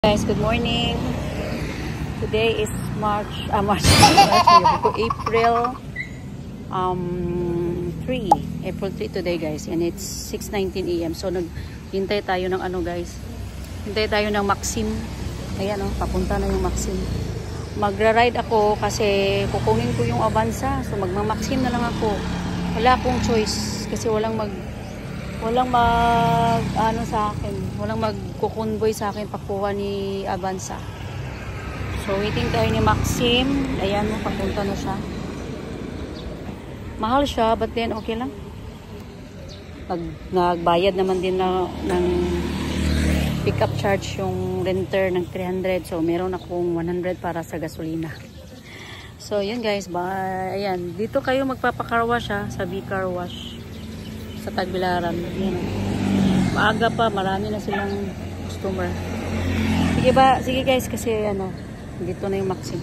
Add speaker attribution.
Speaker 1: Guys, good morning. Today is April 3 today, guys, and it's 6:19 AM. So naghintay tayo ng guys. Hintay tayo ng Maxim. Ayan papunta na yung Maxim. Magra-ride ako kasi kukunin ko yung Avanza. So magma-Maxim na lang ako. Wala akong choice kasi walang sa akin, walang magkukonvoy sa akin pakuha ni Avanza. So waiting tayo ni Maxim. Ayan papunta na siya. Mahal siya, but then okay lang. Nagbayad naman din ng pick up charge yung renter ng 300. So meron akong 100 para sa gasolina. So yun guys, ayan, dito kayo magpapakarwash sa B-Car Wash sa Tagbilaran. Yan. Maaga pa, marami na silang customer. Sige guys, kasi dito na yung Maxim.